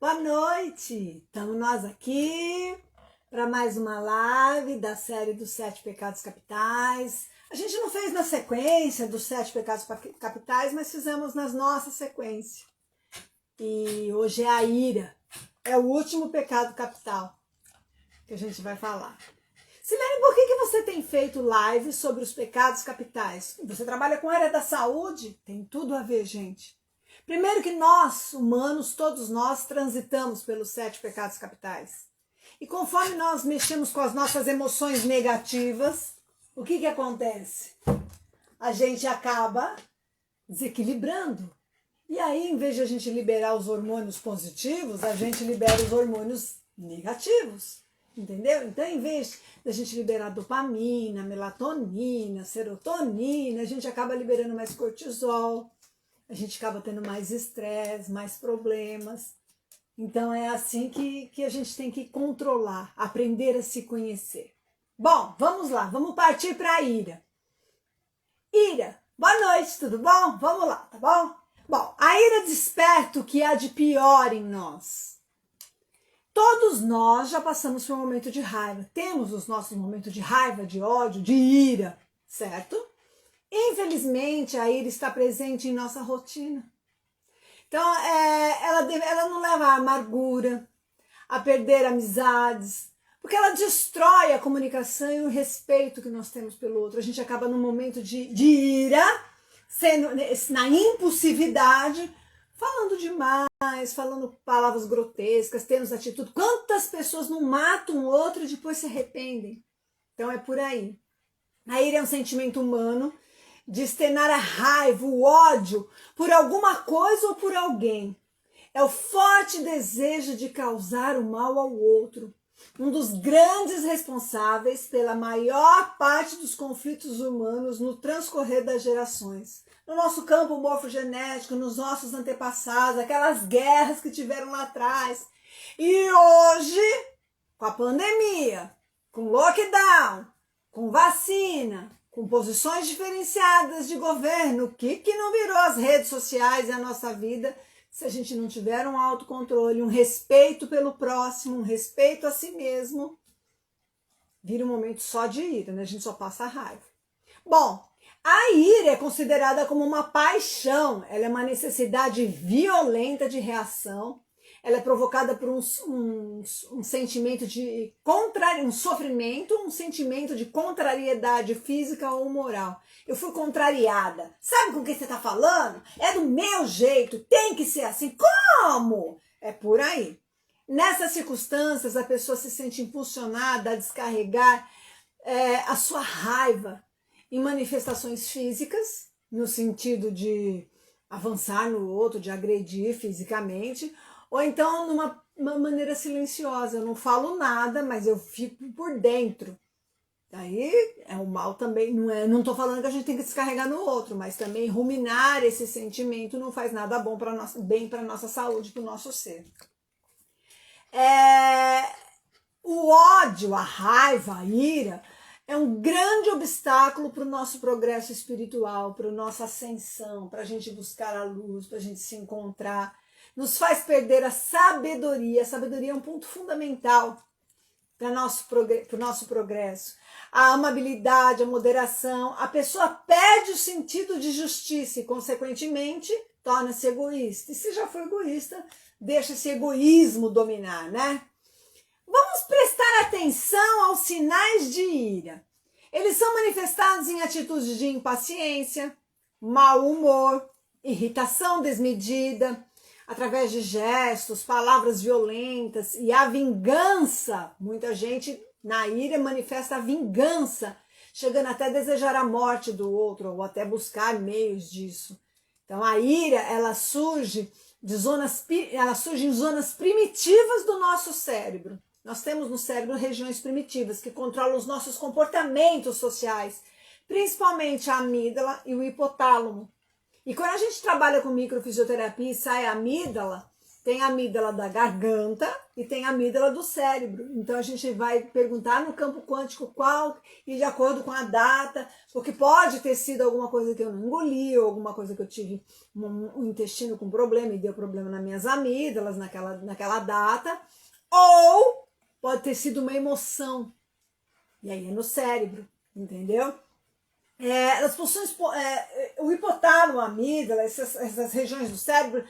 Boa noite! Estamos nós aqui para mais uma live da série dos 7 pecados capitais. A gente não fez na sequência dos 7 pecados capitais, mas fizemos nas nossas sequências. E hoje é a ira. É o último pecado capital que a gente vai falar. Silene, por que você tem feito lives sobre os pecados capitais? Você trabalha com a área da saúde? Tem tudo a ver, gente. Primeiro que nós, humanos, todos nós transitamos pelos 7 pecados capitais. E conforme nós mexemos com as nossas emoções negativas, o que acontece? A gente acaba desequilibrando. E aí, em vez de a gente liberar os hormônios positivos, a gente libera os hormônios negativos. Entendeu? Então, em vez da gente liberar dopamina, melatonina, serotonina, a gente acaba liberando mais cortisol. A gente acaba tendo mais estresse, mais problemas. Então é assim que a gente tem que controlar, aprender a se conhecer. Bom, vamos lá, vamos partir para a ira. Ira, boa noite, tudo bom? Vamos lá, tá bom? Bom, a ira desperta o que há de pior em nós. Todos nós já passamos por um momento de raiva. Temos os nossos momentos de raiva, de ódio, de ira, certo? Infelizmente, a ira está presente em nossa rotina. Então, ela não leva à amargura, a perder amizades, porque ela destrói a comunicação e o respeito que nós temos pelo outro. A gente acaba num momento de ira, sendo na impulsividade, falando demais, falando palavras grotescas, tendo atitude. Quantas pessoas não matam o outro e depois se arrependem? Então, é por aí. A ira é um sentimento humano de externar a raiva, o ódio por alguma coisa ou por alguém. É o forte desejo de causar o mal ao outro. Um dos grandes responsáveis pela maior parte dos conflitos humanos no transcorrer das gerações. No nosso campo morfogenético, nos nossos antepassados, aquelas guerras que tiveram lá atrás. E hoje, com a pandemia, com lockdown, com vacina, com posições diferenciadas de governo, o que não virou as redes sociais e a nossa vida se a gente não tiver um autocontrole, um respeito pelo próximo, um respeito a si mesmo, vira um momento só de ira, né? A gente só passa raiva. Bom, a ira é considerada como uma paixão, ela é uma necessidade violenta de reação, ela é provocada por um sentimento de um sofrimento, um sentimento de contrariedade física ou moral. Eu fui contrariada. Sabe com quem você está falando? É do meu jeito, tem que ser assim. Como? É por aí. Nessas circunstâncias, a pessoa se sente impulsionada a descarregar a sua raiva em manifestações físicas, no sentido de avançar no outro, de agredir fisicamente, ou então numa maneira silenciosa. Eu não falo nada, mas eu fico por dentro. Daí é o mal também, não estou falando que a gente tem que descarregar no outro, mas também ruminar esse sentimento não faz nada bom bem para a nossa saúde, para o nosso ser. O ódio, a raiva, a ira é um grande obstáculo para o nosso progresso espiritual, para a nossa ascensão, para a gente buscar a luz, para a gente se encontrar. Nos faz perder a sabedoria. A sabedoria é um ponto fundamental para o nosso progresso. A amabilidade, a moderação. A pessoa perde o sentido de justiça e, consequentemente, torna-se egoísta. E se já for egoísta, deixa esse egoísmo dominar, né? Vamos prestar atenção aos sinais de ira. Eles são manifestados em atitudes de impaciência, mau humor, irritação desmedida, através de gestos, palavras violentas e a vingança. Muita gente na ira manifesta a vingança, chegando até a desejar a morte do outro ou até buscar meios disso. Então a ira, ela surge em zonas primitivas do nosso cérebro. Nós temos no cérebro regiões primitivas que controlam os nossos comportamentos sociais, principalmente a amígdala e o hipotálamo. E quando a gente trabalha com microfisioterapia e sai a amígdala, Tem a amígdala da garganta e tem a amígdala do cérebro. Então a gente vai perguntar no campo quântico qual, e de acordo com a data, porque pode ter sido alguma coisa que eu não engoli, ou alguma coisa que eu tive um intestino com problema e deu problema nas minhas amígdalas naquela data, ou pode ter sido uma emoção, e aí é no cérebro, entendeu? As funções, o hipotálamo, a amígdala, essas regiões do cérebro,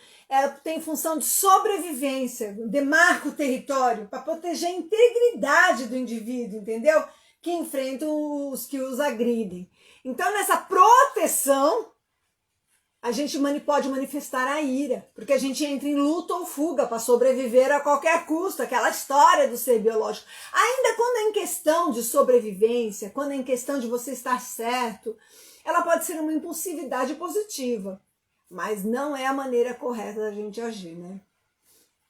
tem função de sobrevivência, demarca o território para proteger a integridade do indivíduo, entendeu? Que enfrenta os que os agridem. Então, nessa proteção, a gente pode manifestar a ira, porque a gente entra em luta ou fuga para sobreviver a qualquer custo, aquela história do ser biológico. Ainda quando é em questão de sobrevivência, quando é em questão de você estar certo, ela pode ser uma impulsividade positiva, mas não é a maneira correta da gente agir, né?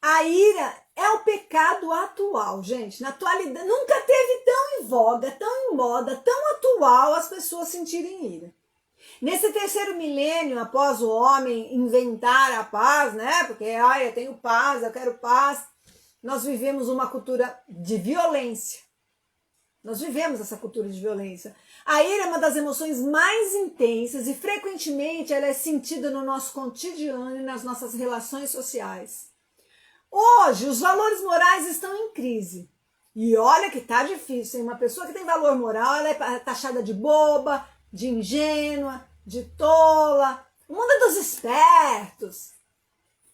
A ira é o pecado atual, gente. Na atualidade, nunca teve tão em voga, tão em moda, tão atual as pessoas sentirem ira. Nesse terceiro milênio, após o homem inventar a paz, né? Porque, eu tenho paz, eu quero paz. Nós vivemos uma cultura de violência. Nós vivemos essa cultura de violência. A ira é uma das emoções mais intensas e, frequentemente, ela é sentida no nosso cotidiano e nas nossas relações sociais. Hoje, os valores morais estão em crise. E olha que tá difícil, hein? Uma pessoa que tem valor moral, ela é taxada de boba, de ingênua, de tola, o mundo é dos espertos.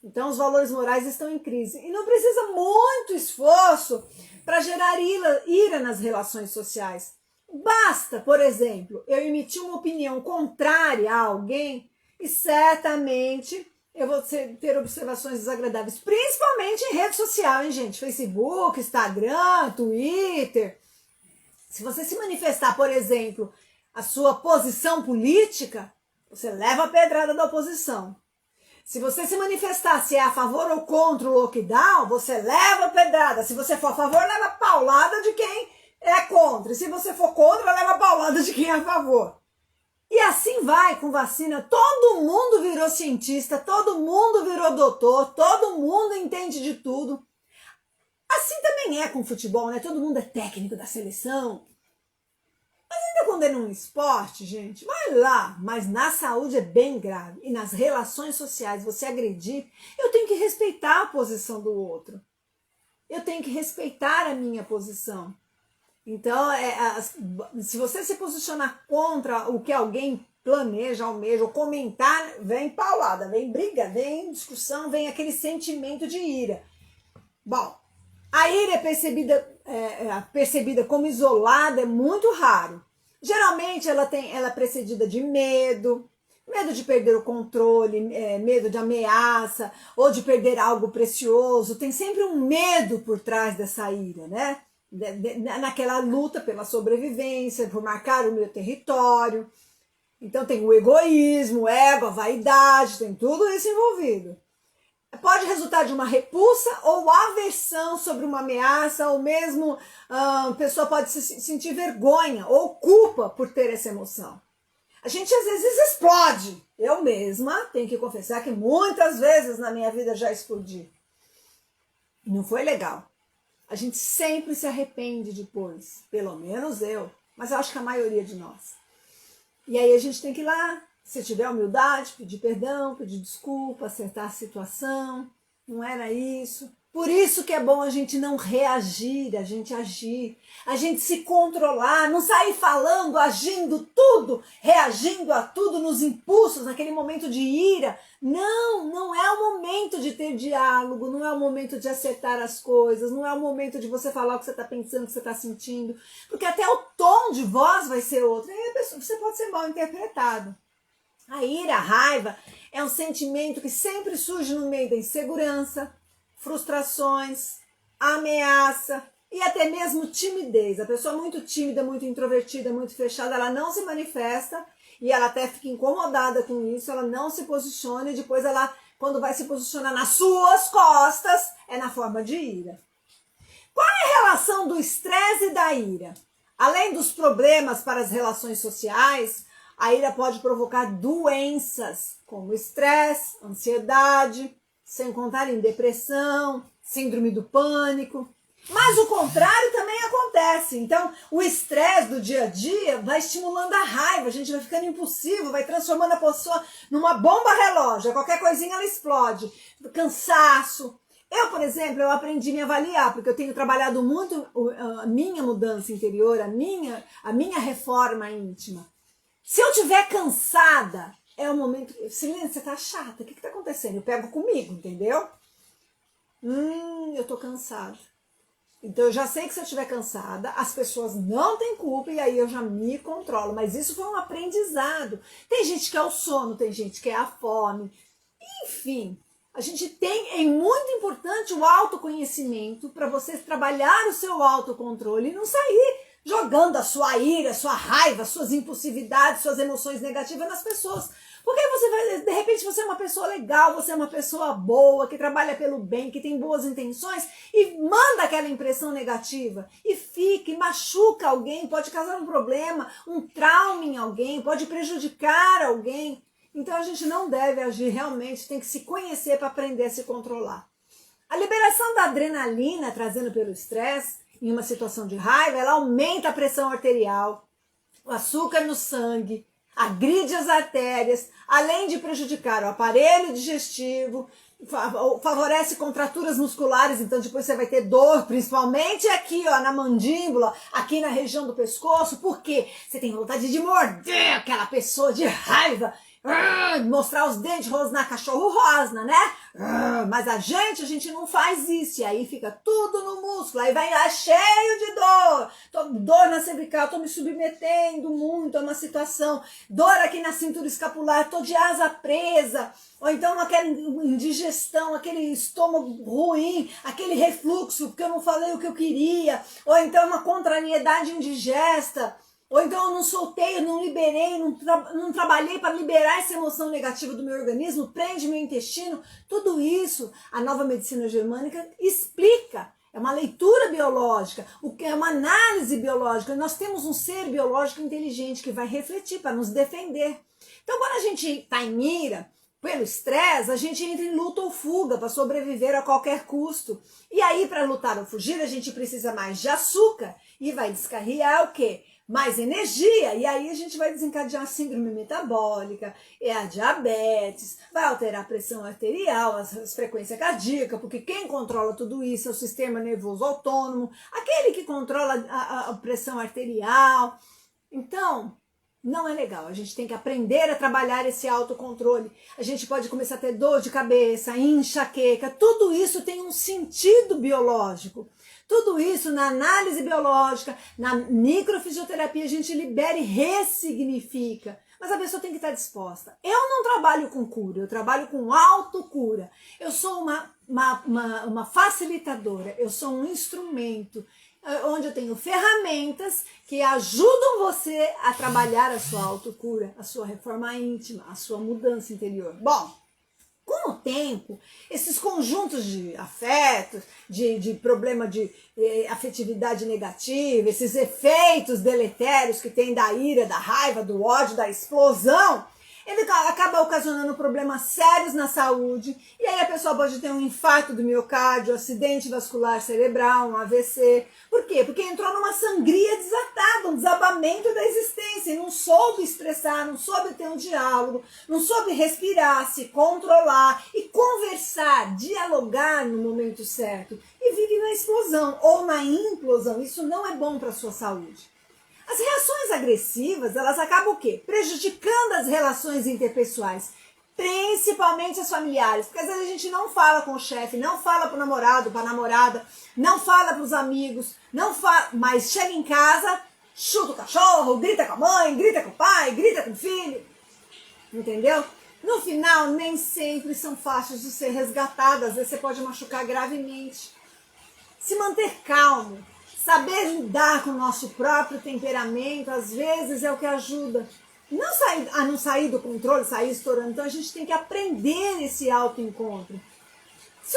Então os valores morais estão em crise. E não precisa muito esforço para gerar ira nas relações sociais. Basta, por exemplo, eu emitir uma opinião contrária a alguém e certamente eu vou ter observações desagradáveis, principalmente em rede social, hein, gente? Facebook, Instagram, Twitter. Se você se manifestar, por exemplo, a sua posição política, você leva a pedrada da oposição. Se você se manifestar se é a favor ou contra o lockdown, você leva a pedrada. Se você for a favor, leva a paulada de quem é contra. E se você for contra, leva a paulada de quem é a favor. E assim vai com vacina. Todo mundo virou cientista, todo mundo virou doutor, todo mundo entende de tudo. Assim também é com o futebol, né? Todo mundo é técnico da seleção. Mas ainda quando é num esporte, gente, vai lá. Mas na saúde é bem grave. E nas relações sociais, você agredir, eu tenho que respeitar a posição do outro. Eu tenho que respeitar a minha posição. Então, se você se posicionar contra o que alguém planeja, almeja, ou comentar, vem paulada, vem briga, vem discussão, vem aquele sentimento de ira. Bom, a ira é percebida como isolada, é muito raro. Geralmente ela é precedida de medo de perder o controle, medo de ameaça, ou de perder algo precioso. Tem sempre um medo por trás dessa ira, né? Naquela luta pela sobrevivência, por marcar o meu território. Então tem o egoísmo, o ego, a vaidade, tem tudo isso envolvido. Pode resultar de uma repulsa ou aversão sobre uma ameaça, ou mesmo a pessoa pode se sentir vergonha ou culpa por ter essa emoção. A gente às vezes explode. Eu mesma tenho que confessar que muitas vezes na minha vida já explodi. Não foi legal. A gente sempre se arrepende depois, pelo menos eu, mas eu acho que a maioria de nós. E aí a gente tem que ir lá, se tiver humildade, pedir perdão, pedir desculpa, acertar a situação, não era isso. Por isso que é bom a gente não reagir, a gente agir, a gente se controlar, não sair falando, agindo tudo, reagindo a tudo nos impulsos, naquele momento de ira. Não é o momento de ter diálogo, não é o momento de acertar as coisas, não é o momento de você falar o que você está pensando, o que você está sentindo, porque até o tom de voz vai ser outro, aí você pode ser mal interpretado. A ira, a raiva, é um sentimento que sempre surge no meio da insegurança, frustrações, ameaça e até mesmo timidez. A pessoa muito tímida, muito introvertida, muito fechada, ela não se manifesta e ela até fica incomodada com isso, ela não se posiciona e depois ela, quando vai se posicionar nas suas costas, é na forma de ira. Qual é a relação do estresse e da ira? Além dos problemas para as relações sociais, a ira pode provocar doenças como estresse, ansiedade, sem contar em depressão, síndrome do pânico. Mas o contrário também acontece. Então, o estresse do dia a dia vai estimulando a raiva, a gente vai ficando impulsivo, vai transformando a pessoa numa bomba relógio. Qualquer coisinha ela explode. Cansaço. Eu, por exemplo, eu aprendi a me avaliar, porque eu tenho trabalhado muito a minha mudança interior, a minha reforma íntima. Se eu estiver cansada, é o momento... Silene, você tá chata, o que tá acontecendo? Eu pego comigo, entendeu? Eu tô cansada. Então eu já sei que se eu estiver cansada, as pessoas não têm culpa e aí eu já me controlo. Mas isso foi um aprendizado. Tem gente que é o sono, tem gente que é a fome. Enfim, a gente tem, é muito importante o autoconhecimento para você trabalhar o seu autocontrole e não sair jogando a sua ira, a sua raiva, suas impulsividades, suas emoções negativas nas pessoas. Porque você vai, de repente você é uma pessoa legal, você é uma pessoa boa, que trabalha pelo bem, que tem boas intenções e manda aquela impressão negativa e fica e machuca alguém, pode causar um problema, um trauma em alguém, pode prejudicar alguém. Então a gente não deve agir realmente, tem que se conhecer para aprender a se controlar. A liberação da adrenalina trazendo pelo estresse em uma situação de raiva, ela aumenta a pressão arterial, o açúcar no sangue, agride as artérias, além de prejudicar o aparelho digestivo, favorece contraturas musculares, então depois você vai ter dor, principalmente aqui, ó, na mandíbula, aqui na região do pescoço, porque você tem vontade de morder aquela pessoa de raiva, mostrar os dentes, rosnar cachorro rosna, né? Mas a gente não faz isso, e aí fica tudo no músculo, aí vai lá cheio de dor, dor na cervical, tô me submetendo muito a uma situação, dor aqui na cintura escapular, tô de asa presa, ou então aquela indigestão, aquele estômago ruim, aquele refluxo, porque eu não falei o que eu queria, ou então uma contrariedade indigesta, ou então eu não soltei, eu não liberei, não trabalhei para liberar essa emoção negativa do meu organismo, prende meu intestino. Tudo isso a nova medicina germânica explica. É uma leitura biológica, é uma análise biológica. Nós temos um ser biológico inteligente que vai refletir para nos defender. Então quando a gente está em ira, pelo estresse, a gente entra em luta ou fuga para sobreviver a qualquer custo. E aí para lutar ou fugir a gente precisa mais de açúcar e vai descarregar o quê? Mais energia, e aí a gente vai desencadear a síndrome metabólica, a diabetes, vai alterar a pressão arterial, as frequências cardíacas, porque quem controla tudo isso é o sistema nervoso autônomo, aquele que controla a pressão arterial. Então, não é legal, a gente tem que aprender a trabalhar esse autocontrole. A gente pode começar a ter dor de cabeça, enxaqueca, tudo isso tem um sentido biológico. Tudo isso na análise biológica, na microfisioterapia, a gente libera e ressignifica. Mas a pessoa tem que estar disposta. Eu não trabalho com cura, eu trabalho com autocura. Eu sou uma facilitadora, eu sou um instrumento onde eu tenho ferramentas que ajudam você a trabalhar a sua autocura, a sua reforma íntima, a sua mudança interior. Bom, com o tempo, esses conjuntos de afetos, de problema de afetividade negativa, esses efeitos deletérios que tem da ira, da raiva, do ódio, da explosão, ele acaba ocasionando problemas sérios na saúde, e aí a pessoa pode ter um infarto do miocárdio, acidente vascular cerebral, um AVC. Por quê? Porque entrou numa sangria desatada, um desabamento da existência, e não soube expressar, não soube ter um diálogo, não soube respirar, se controlar e conversar, dialogar no momento certo, e vive na explosão ou na implosão. Isso não é bom para a sua saúde. As reações agressivas, elas acabam o quê? Prejudicando as relações interpessoais, principalmente as familiares, porque às vezes a gente não fala com o chefe, não fala pro namorado, pra namorada, não fala pros amigos, mas chega em casa, chuta o cachorro, grita com a mãe, grita com o pai, grita com o filho, entendeu? No final, nem sempre são fáceis de ser resgatadas, às vezes você pode machucar gravemente. Se manter calmo, saber lidar com o nosso próprio temperamento, às vezes é o que ajuda. Não sair do controle, sair estourando. Então a gente tem que aprender esse autoencontro. Se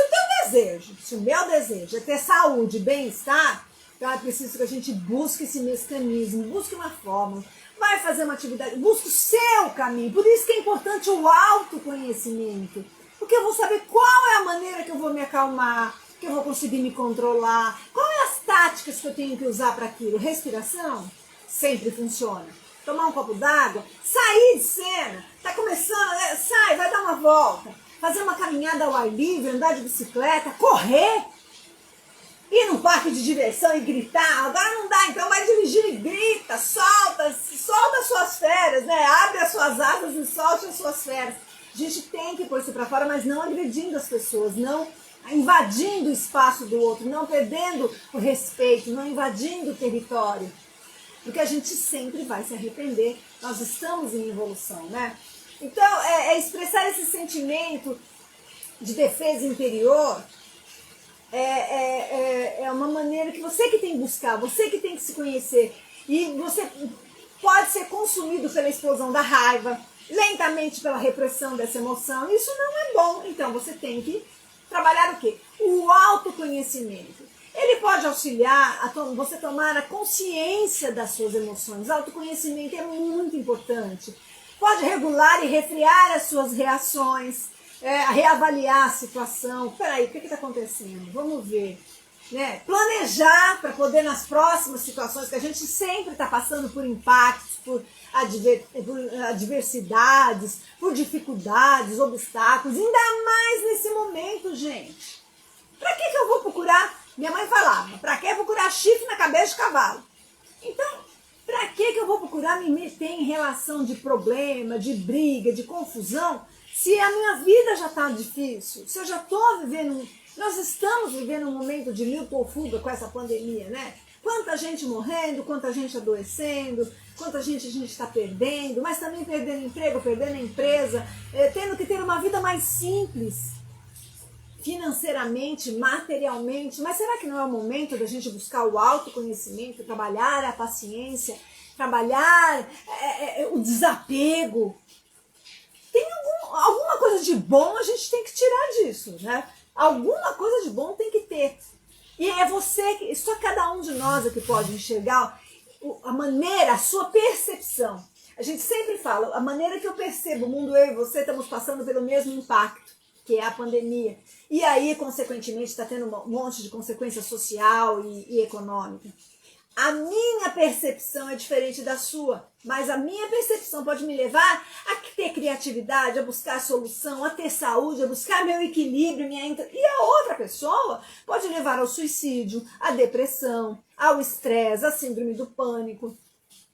o meu desejo é ter saúde, bem-estar, então é preciso que a gente busque esse mecanismo, busque uma forma, vai fazer uma atividade, busque o seu caminho. Por isso que é importante o autoconhecimento. Porque Porque eu vou saber qual é a maneira que eu vou me acalmar, que eu vou conseguir me controlar, qual é as táticas que eu tenho que usar para aquilo. Respiração sempre funciona. Tomar um copo d'água, sair de cena, tá começando, sai, vai dar uma volta, fazer uma caminhada ao ar livre, andar de bicicleta, correr, ir num parque de diversão e gritar. Agora não dá, então vai dirigir e grita, solta suas férias, né? Abre as suas asas e solte as suas férias. A gente tem que pôr isso para fora, mas não agredindo as pessoas, não invadindo o espaço do outro, não perdendo o respeito, não invadindo o território. Porque a gente sempre vai se arrepender. Nós estamos em evolução, né? Então, expressar esse sentimento de defesa interior é uma maneira que você que tem que buscar, você que tem que se conhecer. E você pode ser consumido pela explosão da raiva, lentamente pela repressão dessa emoção. Isso não é bom. Então, você tem que trabalhar o quê? O autoconhecimento. Ele pode auxiliar a você tomar a consciência das suas emoções. Autoconhecimento é muito importante. Pode regular e refrear as suas reações, reavaliar a situação. Peraí, o que está acontecendo? Vamos ver. Né? Planejar para poder nas próximas situações, que a gente sempre está passando por impactos, por adversidades, por dificuldades, obstáculos, ainda mais nesse momento, gente. Para que eu vou procurar? Minha mãe falava, para que procurar chifre na cabeça de cavalo? Então, para que eu vou procurar me meter em relação de problema, de briga, de confusão, se a minha vida já está difícil, se eu já estou vivendo... Nós estamos vivendo um momento de luta ou fuga com essa pandemia, né? Quanta gente morrendo, quanta gente adoecendo, quanta gente a gente está perdendo, mas também perdendo emprego, perdendo a empresa, tendo que ter uma vida mais simples, financeiramente, materialmente. Mas será que não é o momento da gente buscar o autoconhecimento, trabalhar a paciência, trabalhar o desapego? Tem alguma coisa de bom a gente tem que tirar disso, né? Alguma coisa de bom tem que ter. E é você, só cada um de nós é que pode enxergar a maneira, a sua percepção. A gente sempre fala, a maneira que eu percebo o mundo, eu e você estamos passando pelo mesmo impacto, que é a pandemia. E aí, consequentemente, está tendo um monte de consequência social e econômica. A minha percepção é diferente da sua, mas a minha percepção pode me levar a ter criatividade, a buscar solução, a ter saúde, a buscar meu equilíbrio, e a outra pessoa pode levar ao suicídio, à depressão, ao estresse, à síndrome do pânico.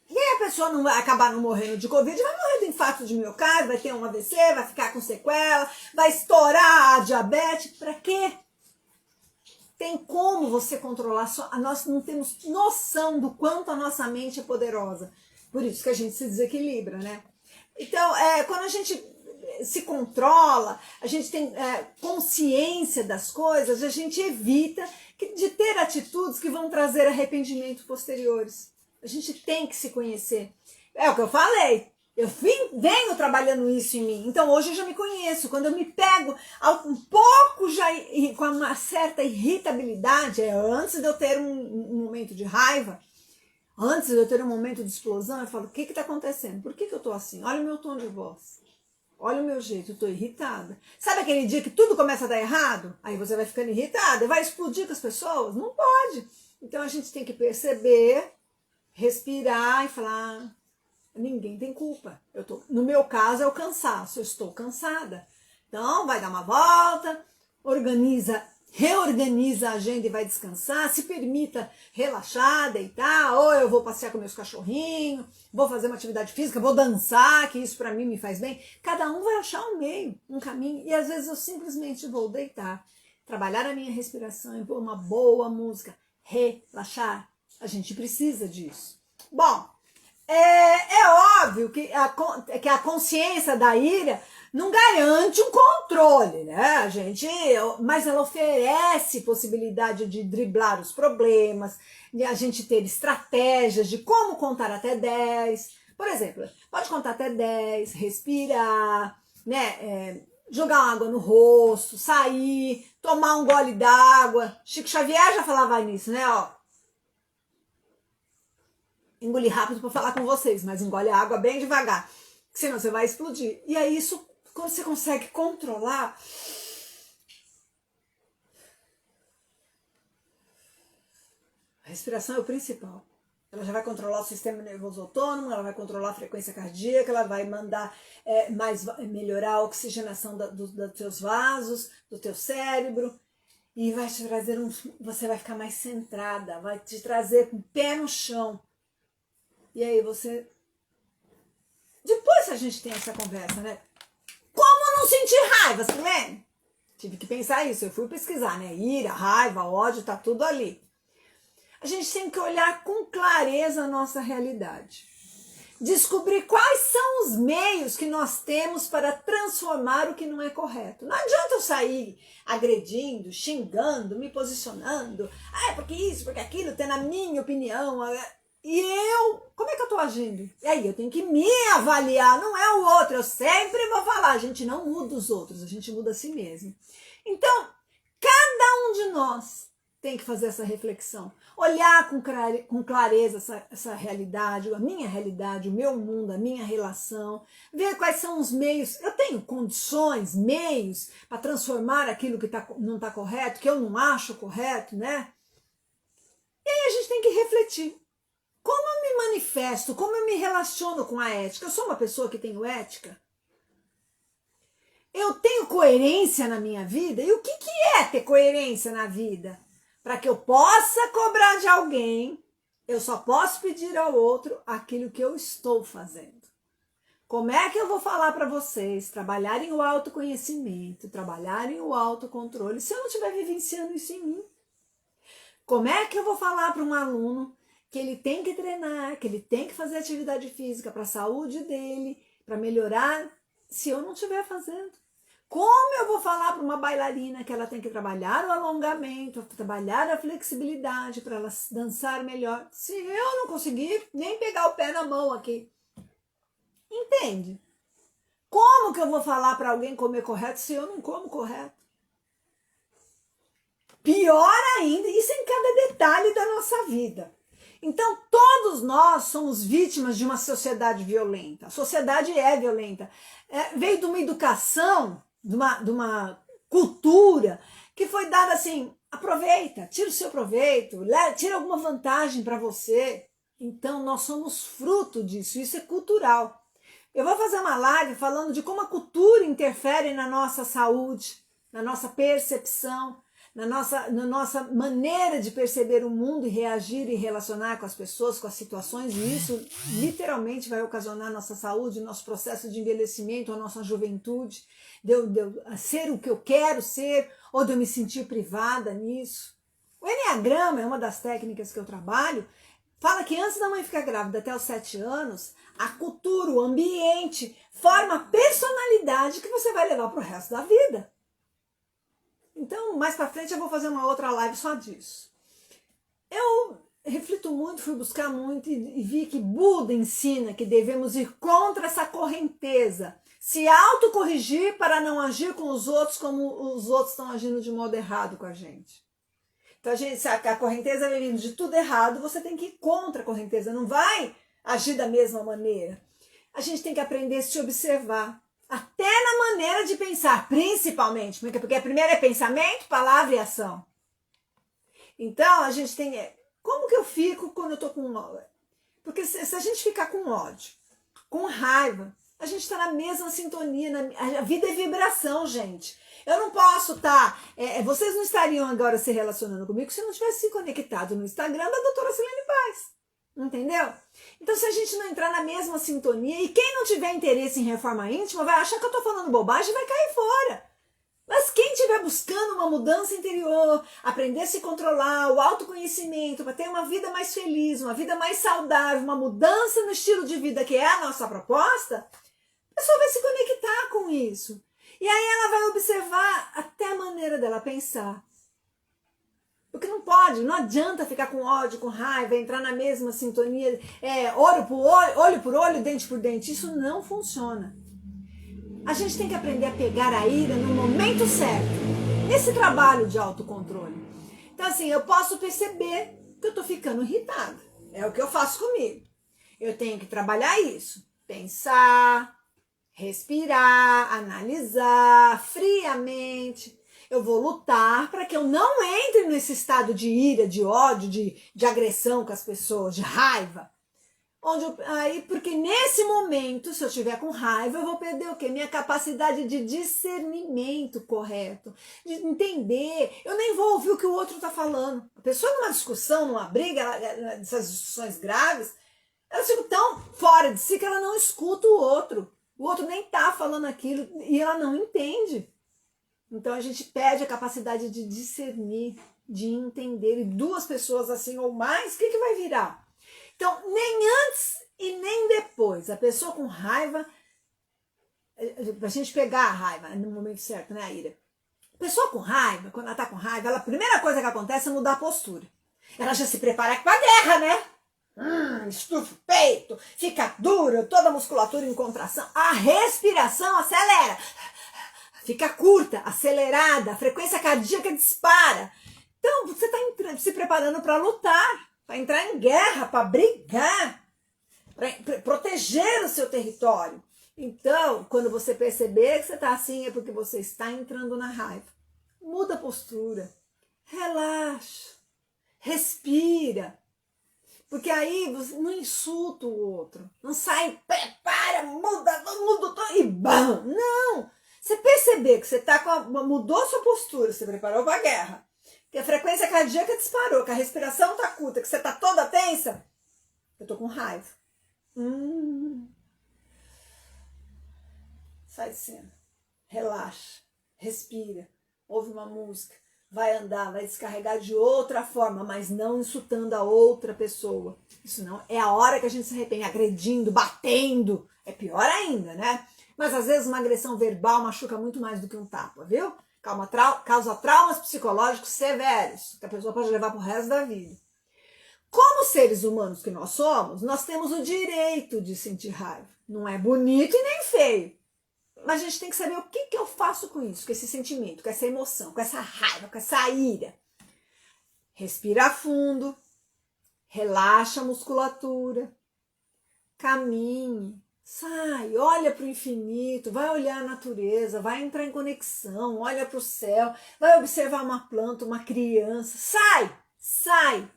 E aí a pessoa não vai acabar não morrendo de Covid, vai morrer de infarto de miocárdio, vai ter um AVC, vai ficar com sequela, vai estourar a diabetes. Para quê? Tem como você controlar, nós não temos noção do quanto a nossa mente é poderosa. Por isso que a gente se desequilibra, né? Então, quando a gente se controla, a gente tem consciência das coisas, a gente evita de ter atitudes que vão trazer arrependimento posteriores. A gente tem que se conhecer. É o que eu falei. Eu venho trabalhando isso em mim. Então hoje eu já me conheço. Quando eu me pego um pouco já com uma certa irritabilidade, antes de eu ter um momento de raiva, antes de eu ter um momento de explosão, eu falo, o que está acontecendo? Por que eu estou assim? Olha o meu tom de voz. Olha o meu jeito, eu estou irritada. Sabe aquele dia que tudo começa a dar errado? Aí você vai ficando irritada, vai explodir com as pessoas? Não pode. Então a gente tem que perceber, respirar e falar... Ninguém tem culpa. No meu caso é o cansaço, eu estou cansada. Então vai dar uma volta, reorganiza a agenda e vai descansar, se permita relaxar, deitar, ou eu vou passear com meus cachorrinhos, vou fazer uma atividade física, vou dançar, que isso para mim me faz bem. Cada um vai achar um meio, um caminho, e às vezes eu simplesmente vou deitar, trabalhar a minha respiração e pôr uma boa música, relaxar. A gente precisa disso. Bom, é óbvio que a consciência da ira não garante um controle, né, gente? Mas ela oferece possibilidade de driblar os problemas, de a gente ter estratégias de como contar até 10. Por exemplo, pode contar até 10, respirar, né? Jogar água no rosto, sair, tomar um gole d'água. Chico Xavier já falava nisso, né? Engolir rápido para falar com vocês, mas engole a água bem devagar, senão você vai explodir. E aí isso quando você consegue controlar, a respiração é o principal. Ela já vai controlar o sistema nervoso autônomo, ela vai controlar a frequência cardíaca, ela vai mandar melhorar a oxigenação dos teus vasos, do teu cérebro, e vai te trazer você vai ficar mais centrada, vai te trazer com o pé no chão. E aí você... Depois a gente tem essa conversa, né? Como não sentir raiva, Silene? Tive que pensar isso, eu fui pesquisar, né? Ira, raiva, ódio, tá tudo ali. A gente tem que olhar com clareza a nossa realidade. Descobrir quais são os meios que nós temos para transformar o que não é correto. Não adianta eu sair agredindo, xingando, me posicionando. Porque isso, porque aquilo, tendo a minha opinião. E como é que eu estou agindo? E aí eu tenho que me avaliar, não é o outro. Eu sempre vou falar, a gente não muda os outros, a gente muda a si mesmo. Então, cada um de nós tem que fazer essa reflexão. Olhar com clareza essa realidade, a minha realidade, o meu mundo, a minha relação. Ver quais são os meios. Eu tenho condições, meios para transformar aquilo que não está correto, que eu não acho correto, né? E aí a gente tem que refletir. Como eu me manifesto, como eu me relaciono com a ética? Eu sou uma pessoa que tenho ética? Eu tenho coerência na minha vida? E o que é ter coerência na vida? Para que eu possa cobrar de alguém, eu só posso pedir ao outro aquilo que eu estou fazendo. Como é que eu vou falar para vocês trabalharem o autoconhecimento, trabalharem o autocontrole, se eu não estiver vivenciando isso em mim? Como é que eu vou falar para um aluno que ele tem que treinar, que ele tem que fazer atividade física para a saúde dele, para melhorar, se eu não estiver fazendo? Como eu vou falar para uma bailarina que ela tem que trabalhar o alongamento, trabalhar a flexibilidade para ela dançar melhor, se eu não conseguir nem pegar o pé na mão aqui? Entende? Como que eu vou falar para alguém comer correto se eu não como correto? Pior ainda, isso em cada detalhe da nossa vida. Então, todos nós somos vítimas de uma sociedade violenta. A sociedade é violenta. Veio de uma educação, de uma cultura que foi dada assim, aproveita, tira o seu proveito, tira alguma vantagem para você. Então, nós somos fruto disso, isso é cultural. Eu vou fazer uma live falando de como a cultura interfere na nossa saúde, na nossa percepção, na nossa maneira de perceber o mundo e reagir e relacionar com as pessoas, com as situações, e isso literalmente vai ocasionar a nossa saúde, o nosso processo de envelhecimento, a nossa juventude, de eu ser o que eu quero ser, ou de eu me sentir privada nisso. O Enneagrama é uma das técnicas que eu trabalho, fala que antes da mãe ficar grávida até os 7 anos, a cultura, o ambiente, forma a personalidade que você vai levar para o resto da vida. Então, mais para frente eu vou fazer uma outra live só disso. Eu reflito muito, fui buscar muito e vi que Buda ensina que devemos ir contra essa correnteza, se autocorrigir para não agir com os outros como os outros estão agindo de modo errado com a gente. Então, se a correnteza vem vindo de tudo errado, você tem que ir contra a correnteza, não vai agir da mesma maneira. A gente tem que aprender a se observar. Até na maneira de pensar, principalmente, porque primeiro é pensamento, palavra e ação. Então, a gente tem... Como que eu fico quando eu tô com ódio? Porque se a gente ficar com ódio, com raiva, a gente está na mesma sintonia. A vida é vibração, gente. Eu não posso estar... vocês não estariam agora se relacionando comigo se não tivesse se conectado no Instagram da doutora Silene Paz. Entendeu? Então, se a gente não entrar na mesma sintonia, e quem não tiver interesse em reforma íntima vai achar que eu tô falando bobagem e vai cair fora. Mas quem estiver buscando uma mudança interior, aprender a se controlar, o autoconhecimento, para ter uma vida mais feliz, uma vida mais saudável, uma mudança no estilo de vida que é a nossa proposta, a pessoa vai se conectar com isso. E aí ela vai observar até a maneira dela pensar. Porque não pode, não adianta ficar com ódio, com raiva, entrar na mesma sintonia, olho por olho, dente por dente. Isso não funciona. A gente tem que aprender a pegar a ira no momento certo, nesse trabalho de autocontrole. Então assim, eu posso perceber que eu estou ficando irritada. É o que eu faço comigo. Eu tenho que trabalhar isso, pensar, respirar, analisar friamente. Eu vou lutar para que eu não entre nesse estado de ira, de ódio, de agressão com as pessoas, de raiva. Porque nesse momento, se eu estiver com raiva, eu vou perder o quê? Minha capacidade de discernimento correto, de entender. Eu nem vou ouvir o que o outro está falando. A pessoa numa discussão, numa briga, essas discussões graves, ela fica tão fora de si que ela não escuta o outro. O outro nem está falando aquilo e ela não entende. Então a gente perde a capacidade de discernir, de entender. E duas pessoas assim ou mais, o que vai virar? Então, nem antes e nem depois. A pessoa com raiva, pra gente pegar a raiva no momento certo, né, Ira? A pessoa com raiva, quando ela tá com raiva, a primeira coisa que acontece é mudar a postura. Ela já se prepara pra guerra, né? Estufa o peito, fica dura, toda a musculatura em contração. A respiração acelera. Fica curta, acelerada, a frequência cardíaca dispara. Então, você está se preparando para lutar, para entrar em guerra, para brigar, para proteger o seu território. Então, quando você perceber que você está assim, é porque você está entrando na raiva. Muda a postura, relaxa, respira. Porque aí você não insulta o outro, não sai, prepara, muda e bam! Não! Você perceber que você mudou sua postura, você preparou para a guerra, que a frequência cardíaca disparou, que a respiração está curta, que você está toda tensa, eu tô com raiva. Sai de cena, relaxa, respira, ouve uma música, vai andar, vai descarregar de outra forma, mas não insultando a outra pessoa. Isso não é a hora que a gente se arrepende, agredindo, batendo, é pior ainda, né? Mas às vezes uma agressão verbal machuca muito mais do que um tapa, viu? Causa traumas psicológicos severos, que a pessoa pode levar pro resto da vida. Como seres humanos que nós somos, nós temos o direito de sentir raiva. Não é bonito e nem feio. Mas a gente tem que saber o que eu faço com isso, com esse sentimento, com essa emoção, com essa raiva, com essa ira. Respira fundo, relaxa a musculatura, caminhe, sai, olha para o infinito, vai olhar a natureza, vai entrar em conexão, olha para o céu, vai observar uma planta, uma criança, sai,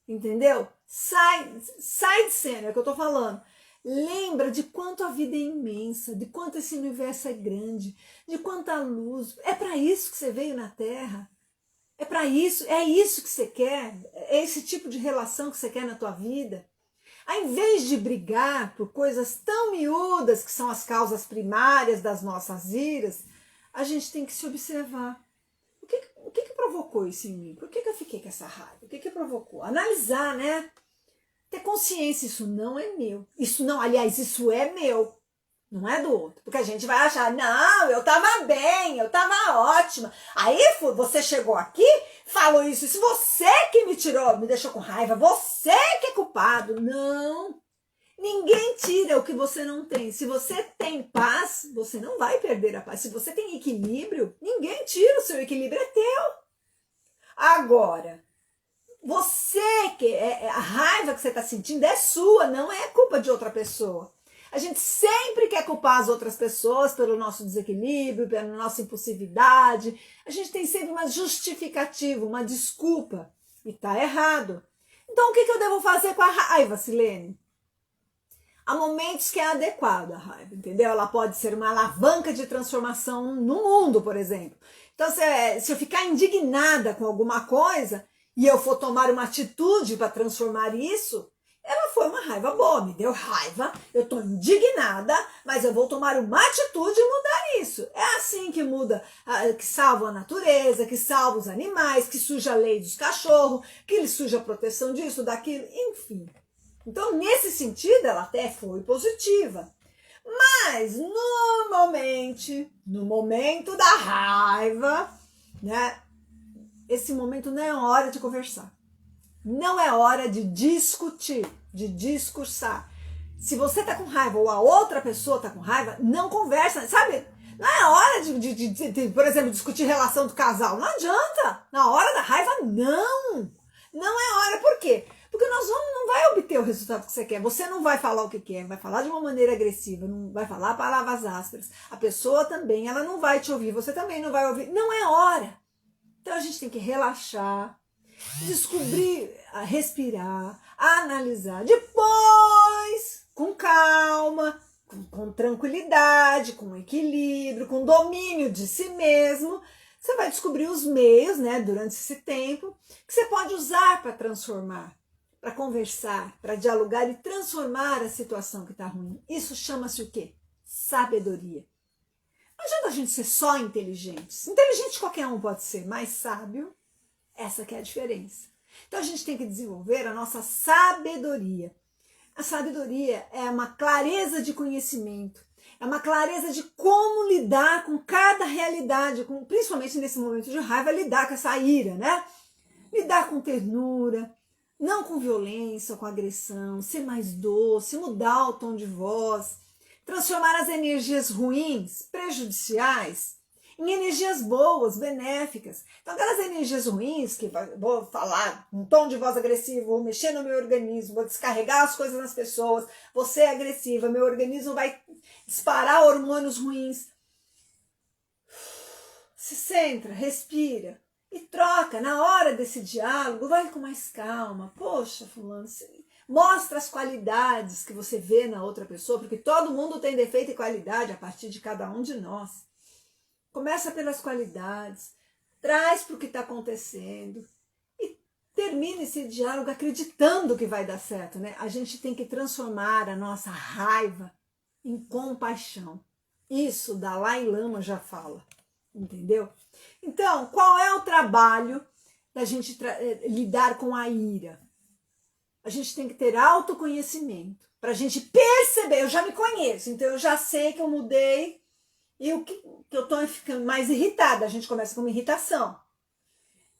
entendeu? Sai de cena, é o que eu estou falando. Lembra de quanto a vida é imensa, de quanto esse universo é grande, de quanta luz. É para isso que você veio na Terra. É isso que você quer. É esse tipo de relação que você quer na tua vida. Ao invés de brigar por coisas tão miúdas que são as causas primárias das nossas iras, a gente tem que se observar. O que provocou isso em mim? Por que eu fiquei com essa raiva? O que provocou? Analisar, né? Ter consciência, isso não é meu. Isso é meu. Não é do outro. Porque a gente vai achar, não, eu tava bem, eu tava ótima. Aí você chegou aqui, falou isso você que me tirou, me deixou com raiva, você que é culpado. Não. Ninguém tira o que você não tem. Se você tem paz, você não vai perder a paz. Se você tem equilíbrio, ninguém tira o seu equilíbrio, é teu. Agora, a raiva que você está sentindo é sua, não é culpa de outra pessoa. A gente sempre quer culpar as outras pessoas pelo nosso desequilíbrio, pela nossa impulsividade. A gente tem sempre uma justificativa, uma desculpa. E tá errado. Então o que eu devo fazer com a raiva, Silene? Há momentos que é adequado a raiva, entendeu? Ela pode ser uma alavanca de transformação no mundo, por exemplo. Então se eu ficar indignada com alguma coisa e eu for tomar uma atitude para transformar isso, ela foi uma raiva boa, me deu raiva, eu estou indignada, mas eu vou tomar uma atitude e mudar isso. É assim que muda, que salva a natureza, que salva os animais, que suja a lei dos cachorros, que suja a proteção disso, daquilo, enfim. Então, nesse sentido, ela até foi positiva. Mas, no momento da raiva, né? Esse momento não é hora de conversar. Não é hora de discutir, de discursar. Se você tá com raiva ou a outra pessoa tá com raiva, não conversa, sabe? Não é hora de, por exemplo, discutir relação do casal. Não adianta. Na hora da raiva, não. Não é hora. Por quê? Porque não vai obter o resultado que você quer. Você não vai falar o que quer, vai falar de uma maneira agressiva, não vai falar palavras ásperas. A pessoa também, ela não vai te ouvir, você também não vai ouvir. Não é hora. Então a gente tem que relaxar, descobrir, respirar, analisar. Depois, com calma, com tranquilidade, com equilíbrio, com domínio de si mesmo, você vai descobrir os meios, né, durante esse tempo, que você pode usar para transformar, para conversar, para dialogar e transformar a situação que está ruim. Isso chama-se o quê? Sabedoria. Não adianta a gente ser só inteligente. Inteligente qualquer um pode ser, mas sábio, essa que é a diferença. Então a gente tem que desenvolver a nossa sabedoria. A sabedoria é uma clareza de conhecimento, é uma clareza de como lidar com cada realidade, principalmente nesse momento de raiva, lidar com essa ira, né? Lidar com ternura, não com violência ou com agressão, ser mais doce, mudar o tom de voz, transformar as energias ruins, prejudiciais, em energias boas, benéficas. Então, aquelas energias ruins, que vou falar um tom de voz agressivo, vou mexer no meu organismo, vou descarregar as coisas nas pessoas, vou ser agressiva, meu organismo vai disparar hormônios ruins. Se centra, respira e troca. Na hora desse diálogo, vai com mais calma. Poxa, fulano, mostra as qualidades que você vê na outra pessoa, porque todo mundo tem defeito e qualidade a partir de cada um de nós. Começa pelas qualidades, traz para o que está acontecendo e termina esse diálogo acreditando que vai dar certo, né? A gente tem que transformar a nossa raiva em compaixão. Isso Dalai Lama já fala, entendeu? Então, qual é o trabalho da gente lidar com a ira? A gente tem que ter autoconhecimento para a gente perceber. Eu já me conheço, então eu já sei que eu mudei e o que eu estou ficando mais irritada. A gente começa com uma irritação.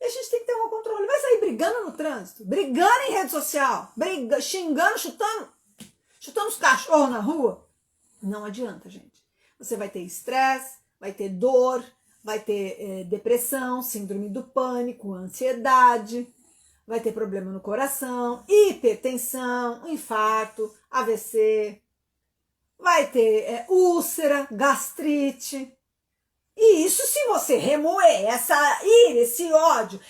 E a gente tem que ter um controle. Vai sair brigando no trânsito, brigando em rede social, xingando, chutando os cachorros na rua. Não adianta, gente. Você vai ter estresse, vai ter dor, vai ter depressão, síndrome do pânico, ansiedade, vai ter problema no coração, hipertensão, infarto, AVC, vai ter úlcera, gastrite. E isso se você remoer essa ira, esse ódio,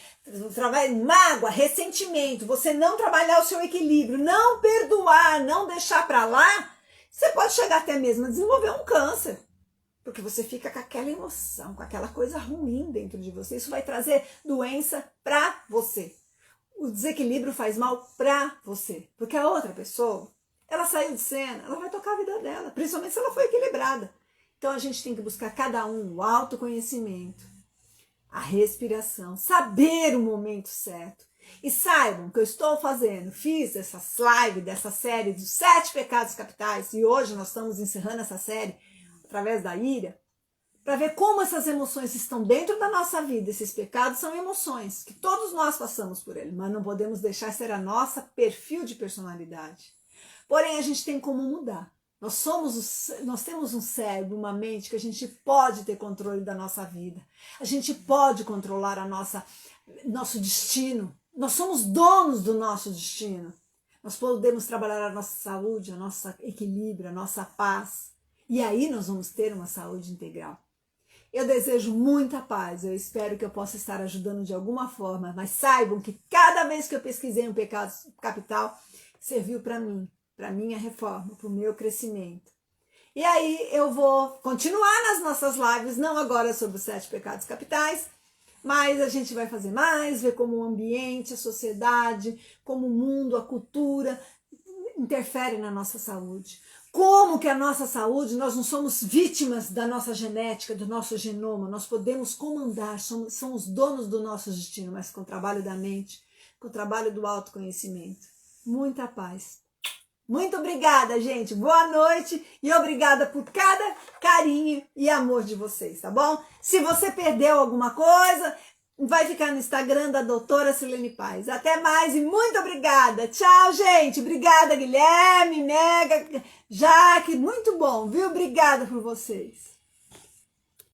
mágoa, ressentimento, você não trabalhar o seu equilíbrio, não perdoar, não deixar para lá, você pode chegar até mesmo a desenvolver um câncer. Porque você fica com aquela emoção, com aquela coisa ruim dentro de você. Isso vai trazer doença para você. O desequilíbrio faz mal para você. Porque a outra pessoa, ela saiu de cena, ela vai tocar a vida dela. Principalmente se ela for equilibrada. Então a gente tem que buscar cada um o autoconhecimento, a respiração, saber o momento certo. E saibam que eu estou fiz essa live dessa série dos 7 pecados capitais. E hoje nós estamos encerrando essa série através da ira, para ver como essas emoções estão dentro da nossa vida. Esses pecados são emoções, que todos nós passamos por eles, mas não podemos deixar ser a nossa perfil de personalidade. Porém, a gente tem como mudar. Nós temos um cérebro, uma mente que a gente pode ter controle da nossa vida. A gente pode controlar nosso destino. Nós somos donos do nosso destino. Nós podemos trabalhar a nossa saúde, o nosso equilíbrio, a nossa paz. E aí nós vamos ter uma saúde integral. Eu desejo muita paz, eu espero que eu possa estar ajudando de alguma forma, mas saibam que cada vez que eu pesquisei um pecado capital, serviu para mim, para minha reforma, para o meu crescimento. E aí eu vou continuar nas nossas lives, não agora sobre os 7 pecados capitais, mas a gente vai fazer mais, ver como o ambiente, a sociedade, como o mundo, a cultura interfere na nossa saúde. Como que a nossa saúde, nós não somos vítimas da nossa genética, do nosso genoma, nós podemos comandar, somos donos do nosso destino, mas com o trabalho da mente, com o trabalho do autoconhecimento. Muita paz. Muito obrigada, gente. Boa noite e obrigada por cada carinho e amor de vocês, tá bom? Se você perdeu alguma coisa, vai ficar no Instagram da doutora Silene Paz. Até mais e muito obrigada. Tchau, gente. Obrigada, Guilherme, Mega, Jaque. Muito bom, viu? Obrigada por vocês.